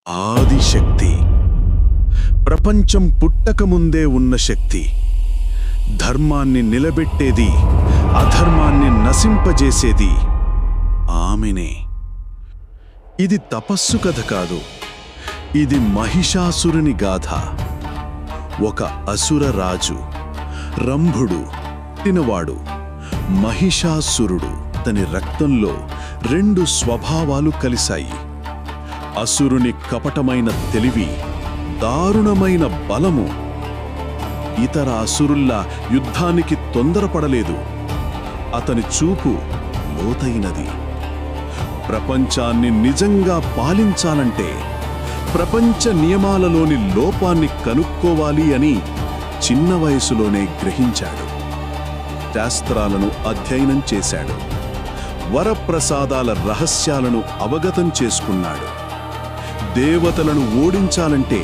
ఆదిశక్తి, ప్రపంచం పుట్టకముందే ఉన్న శక్తి, ధర్మాన్ని నిలబెట్టేది, అధర్మాన్ని నశింపజేసేది ఆమెనే. ఇది తపస్సు కథ కాదు, ఇది మహిషాసురుని గాథ. ఒక అసుర రాజు, రంభుడు తినవాడు మహిషాసురుడు. తని రక్తంలో రెండు స్వభావాలు కలిశాయి. అసురుని కపటమైన తెలివి, దారుణమైన బలము. ఇతర అసురుల్లా యుద్ధానికి తొందరపడలేదు. అతని చూపు లోతైనది. ప్రపంచాన్ని నిజంగా పాలించాలంటే ప్రపంచ నియమాలలోని లోపాన్ని కనుక్కోవాలి అని చిన్న వయసులోనే గ్రహించాడు. శాస్త్రాలను అధ్యయనం చేశాడు. వరప్రసాదాల రహస్యాలను అవగతం చేసుకున్నాడు. దేవతలను ఓడించాలంటే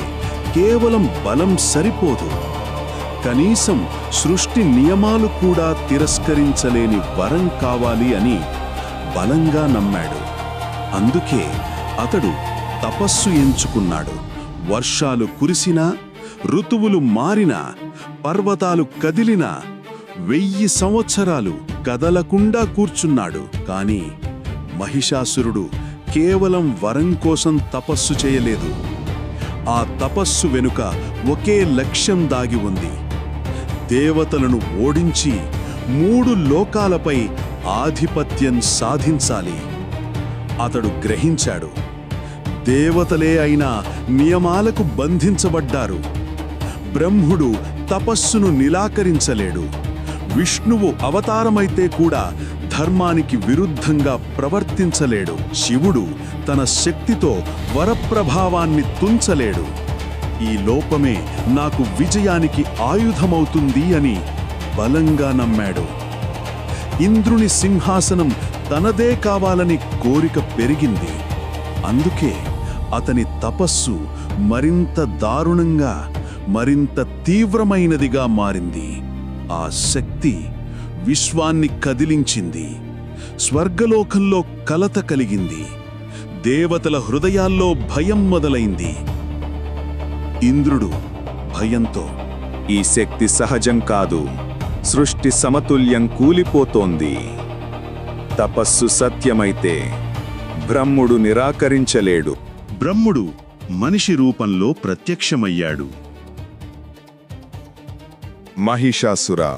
కేవలం బలం సరిపోదు, కనీసం సృష్టి నియమాలు కూడా తిరస్కరించలేని వరం కావాలి అని బలంగా నమ్మాడు. అందుకే అతడు తపస్సు ఎంచుకున్నాడు. వర్షాలు కురిసినా, ఋతువులు మారినా, పర్వతాలు కదిలినా 1000 సంవత్సరాలు కదలకుండా కూర్చున్నాడు. కాని మహిషాసురుడు కేవలం వరం కోసం తపస్సు చేయలేదు. ఆ తపస్సు వెనుక ఒకే లక్ష్యం దాగి ఉంది: దేవతలను ఓడించి 3 లోకాలపై ఆధిపత్యం సాధించాలి. అతడు గ్రహించాడు, దేవతలే అయినా నియమాలకు బంధించబడ్డారు. బ్రహ్ముడు తపస్సును నిరాకరించలేడు. విష్ణువు అవతారమైతే కూడా ధర్మానికి విరుద్ధంగా ప్రవర్తించలేడు. శివుడు తన శక్తితో వరప్రభావాన్ని తుంచలేడు. ఈ లోపమే నాకు విజయానికి ఆయుధమవుతుంది అని బలంగా నమ్మాడు. ఇంద్రుని సింహాసనం తనదే కావాలని కోరిక పెరిగింది. అందుకే అతని తపస్సు మరింత దారుణంగా, మరింత తీవ్రమైనదిగా మారింది. ఆ శక్తి విశ్వాన్ని కదిలించింది. స్వర్గలోకంలో కలత కలిగింది. దేవతల హృదయాల్లో భయం మొదలైంది. ఇంద్రుడు భయంతో, ఈ శక్తి సహజం కాదు, సృష్టి సమతుల్యం కూలిపోతోంది. తపస్సు సత్యమైతే బ్రహ్ముడు నిరాకరించలేడు. బ్రహ్ముడు మనిషి రూపంలో ప్రత్యక్షమయ్యాడు. మహిషాసురా,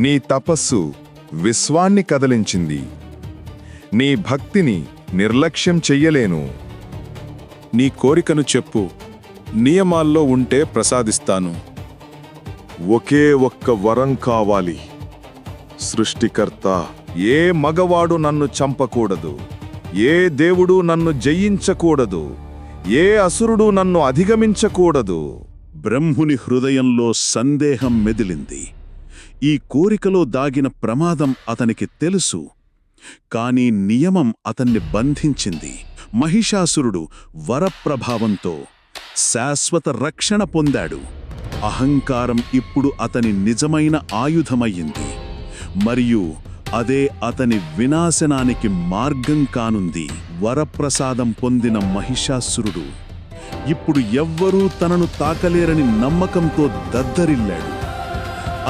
నీ తపస్సు విశ్వాన్ని కదిలించింది. నీ భక్తిని నిర్లక్ష్యం చెయ్యలేను. నీ కోరికను చెప్పు, నియమాల్లో ఉంటే ప్రసాదిస్తాను. ఒకే ఒక్క వరం కావాలి. సృష్టికర్త, ఏ మగవాడు నన్ను చంపకూడదు, ఏ దేవుడు నన్ను జయించకూడదు, ఏ అసురుడు నన్ను అధిగమించకూడదు. బ్రహ్ముని హృదయంలో సందేహం మెదిలింది. ఈ కోరికలో దాగిన ప్రమాదం అతనికి తెలుసు. కాని నియమం అతన్ని బంధించింది. మహిషాసురుడు వరప్రభావంతో శాశ్వత రక్షణ పొందాడు. అహంకారం ఇప్పుడు అతని నిజమైన ఆయుధమయ్యింది. మరియు అదే అతని వినాశనానికి మార్గం కానుంది. వరప్రసాదం పొందిన మహిషాసురుడు ఇప్పుడు ఎవ్వరూ తనను తాకలేరని నమ్మకంతో దద్దరిల్లాడు.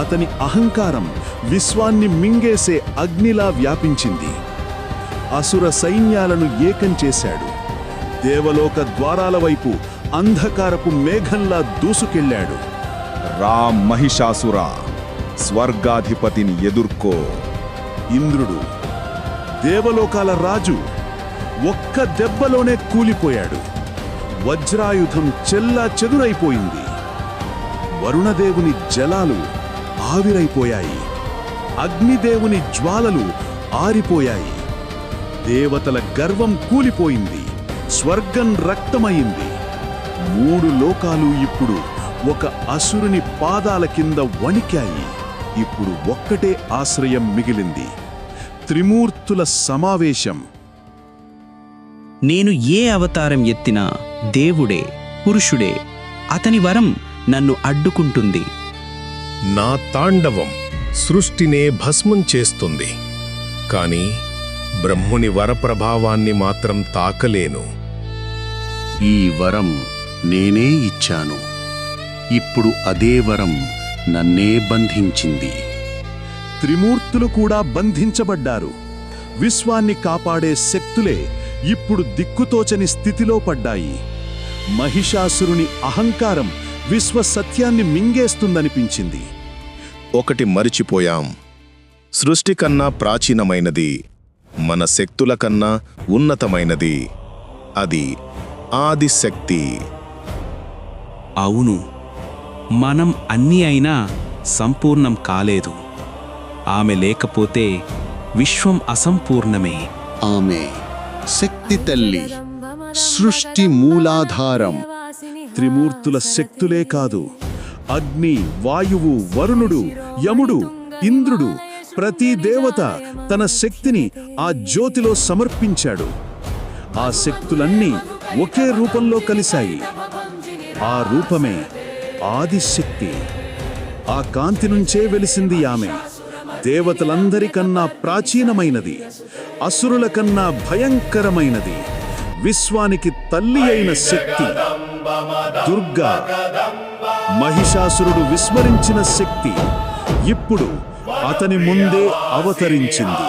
అతని అహంకారం విశ్వాన్ని మింగేసే అగ్నిలా వ్యాపించింది. అసుర సైన్యాలను ఏకం చేశాడు. దేవలోక ద్వారాల వైపు అంధకారపు మేఘంలా దూసుకెళ్లాడు. రా మహిషాసురా, స్వర్గాధిపతిని ఎదుర్కో. ఇంద్రుడు, దేవలోకాల రాజు, ఒక్క దెబ్బలోనే కూలిపోయాడు. వజ్రాయుధం చెల్లా చెదురైపోయింది. వరుణదేవుని జలాలు ఆవిరైపోయాయి. అగ్నిదేవుని జ్వాలలు ఆరిపోయాయి. దేవతల గర్వం కూలిపోయింది. స్వర్గం రక్తమయింది. 3 లోకాలు ఇప్పుడు ఒక అసురుని పాదాల కింద వణికాయి. ఇప్పుడు ఒక్కటే ఆశ్రయం మిగిలింది: త్రిమూర్తుల సమావేశం. నేను ఏ అవతారం ఎత్తినా దేవుడే, పురుషుడే. అతని వరం నన్ను అడ్డుకుంటుంది. నా తాండవం సృష్టినే భస్మం చేస్తుంది. కాని బ్రహ్ముని వరప్రభావాన్ని మాత్రం తాకలేను. ఈ వరం నేనే ఇచ్చాను. ఇప్పుడు అదే వరం నన్నే బంధించింది. త్రిమూర్తులు కూడా బంధించబడ్డారు. విశ్వాన్ని కాపాడే శక్తులే ఇప్పుడు దిక్కుతోచని స్థితిలో పడ్డాయి. మహిషాసురుని అహంకారం విశ్వ సత్యాన్ని మింగేస్తుందనిపించింది. ఒకటి మరిచిపోయాం. సృష్టి కన్నా ప్రాచీనమైనది, మన శక్తుల కన్నా ఉన్నతమైనది. అది ఆదిశక్తి. అవును, మనం అన్నీ అయినా సంపూర్ణం కాలేదు. ఆమె లేకపోతే విశ్వం అసంపూర్ణమే. ఆమె శక్తి తల్లి, సృష్టి మూలాధారం. త్రిమూర్తుల శక్తులే కాదు, అగ్ని, వాయువు, వరుణుడు, యముడు, ఇంద్రుడు, ప్రతి దేవత తన శక్తిని ఆ జ్యోతిలో సమర్పించాడు. ఆ శక్తులన్నీ ఒకే రూపంలో కలిశాయి. ఆ రూపమే ఆదిశక్తి. ఆ కాంతి నుంచే వెలిసింది ఆమె. దేవతలందరికన్నా ప్రాచీనమైనది, అసురుల కన్నా భయంకరమైనది, విశ్వానికి తల్లి అయిన శక్తి దుర్గా. మహిషాసురుడు విస్మరించిన శక్తి ఇప్పుడు అతని ముందే అవతరించింది.